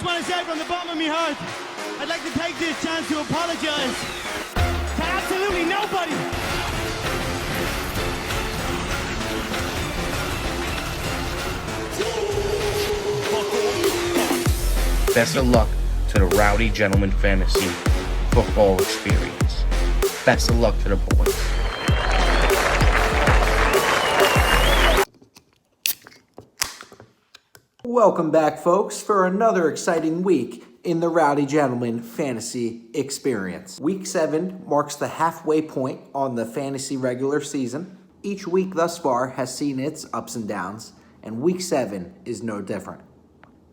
just want to say from the bottom of my heart, I'd like to take this chance to apologize to absolutely nobody. Best of luck to the Rowdy Gentleman Fantasy Football Experience. Best of luck to the boys. Welcome back, folks, for another exciting week in the Rowdy Gentleman Fantasy Experience. Week 7 marks the halfway point on the fantasy regular season. Each week thus far has seen its ups and downs, and Week 7 is no different.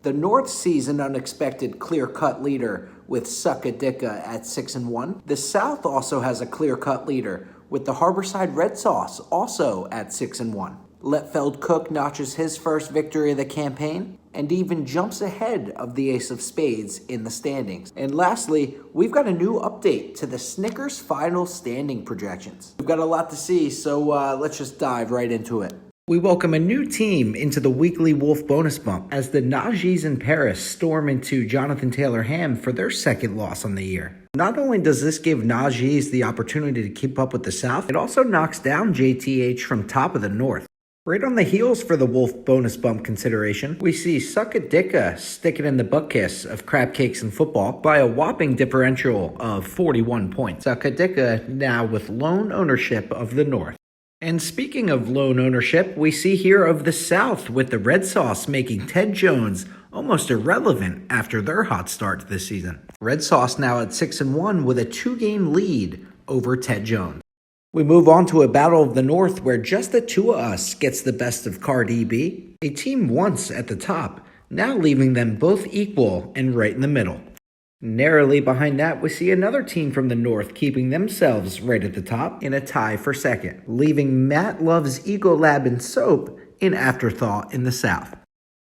The North sees an unexpected clear-cut leader with Suckadicka at 6-1. The South also has a clear-cut leader with the Harborside Red Sauce also at 6-1. Letfeld Cook notches his first victory of the campaign and even jumps ahead of the Ace of Spades in the standings. And lastly, we've got a new update to the Snickers final standing projections. We've got a lot to see, so let's just dive right into it. We welcome a new team into the weekly Wolf bonus bump as the Najis in Paris storm into Jonathan Taylor Ham for their second loss on the year. Not only does this give Najis the opportunity to keep up with the South, it also knocks down JTH from top of the North. Right on the heels for the Wolf bonus bump consideration, we see Suckadicka stick it in the butt kiss of Crab Cakes and Football by a whopping differential of 41 points. Suckadicka now with lone ownership of the North. And speaking of lone ownership, we see here of the South with the Red Sauce making Ted Jones almost irrelevant after their hot start this season. Red Sauce now at 6-1 with a 2-game lead over Ted Jones. We move on to a battle of the North where just the two of us gets the best of Cardi B, a team once at the top, now leaving them both equal and right in the middle. Narrowly behind that, we see another team from the North keeping themselves right at the top in a tie for second, leaving Matt Love's Ecolab and Soap in afterthought in the South.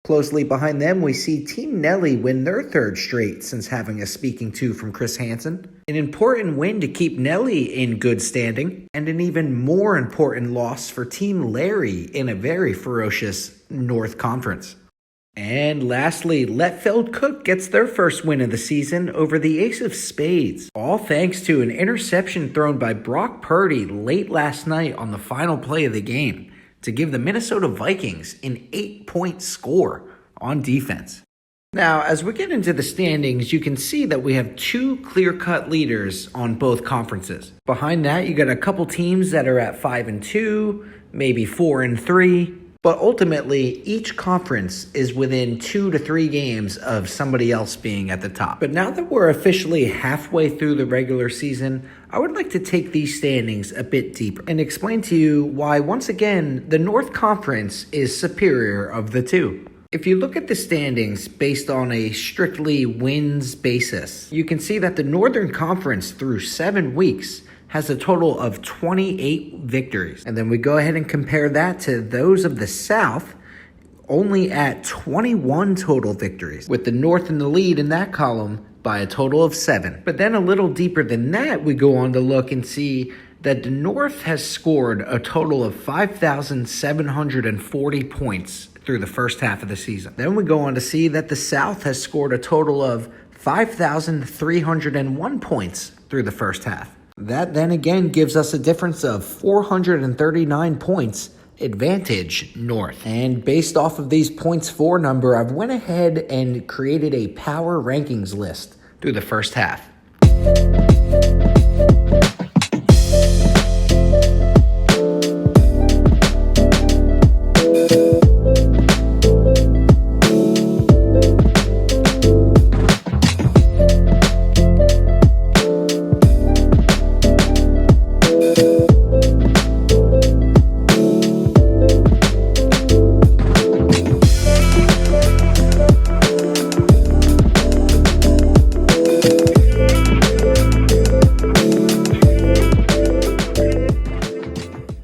Closely behind them, we see Team Nelly win their third straight since having a speaking to from Chris Hansen. An important win to keep Nelly in good standing, and an even more important loss for Team Larry in a very ferocious North Conference. And lastly, Letfeld Cook gets their first win of the season over the Ace of Spades, all thanks to an interception thrown by Brock Purdy late last night on the final play of the game to give the Minnesota Vikings an 8-point score on defense. Now, as we get into the standings, you can see that we have two clear-cut leaders on both conferences. Behind that, you got a couple teams that are at 5-2, maybe 4-3. But ultimately, each conference is within 2 to 3 games of somebody else being at the top. But now that we're officially halfway through the regular season, I would like to take these standings a bit deeper and explain to you why, once again, the North Conference is superior of the two. If you look at the standings based on a strictly wins basis, you can see that the Northern Conference through 7 weeks has a total of 28 victories. And then we go ahead and compare that to those of the South, only at 21 total victories, with the North in the lead in that column by a total of 7. But then a little deeper than that, we go on to look and see that the North has scored a total of 5,740 points through the first half of the season. Then we go on to see that the South has scored a total of 5,301 points through the first half. That then again gives us a difference of 439 points advantage North. And based off of these points for number, I've went ahead and created a power rankings list through the first half.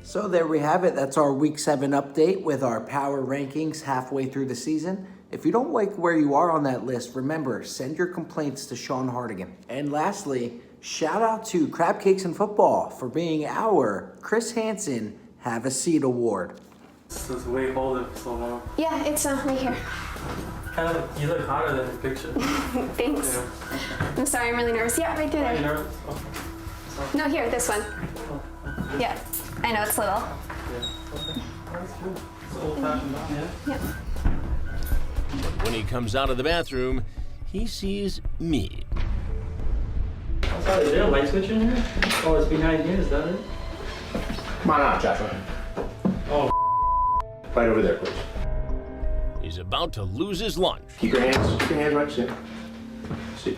So there we have it. That's our Week 7 update with our power rankings halfway through the season. If you don't like where you are on that list, remember, send your complaints to Sean Hardigan. And lastly, shout out to Crab Cakes and Football for being our Chris Hansen Have a Seat Award. So wait, hold it so long. Yeah, it's right here. You look hotter than the picture. Thanks. Yeah. I'm sorry, I'm really nervous. Yeah, right through Are you there. nervous? Oh. No, here, this one. Yeah, I know it's little. Yeah. Okay. That's cool. It's an old-fashioned one, yeah? Yep. When he comes out of the bathroom, he sees me. I'm sorry, is there a light switch in here? Oh, it's behind here, is that it? Come on out, Joshua. Oh. Right over there, please. He's about to lose his lunch. Keep your hands right there. Sit.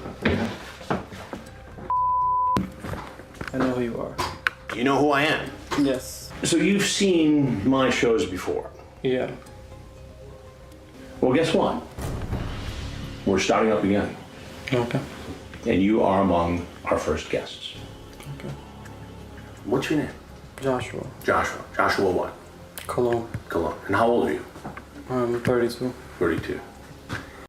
I know who you are. You know who I am? Yes. So you've seen my shows before. Yeah. Well, guess what? We're starting up again. Okay. And you are among our first guests. Okay. What's your name? Joshua. Joshua. Joshua what? Cologne. Cologne. And how old are you? I'm 32. 32.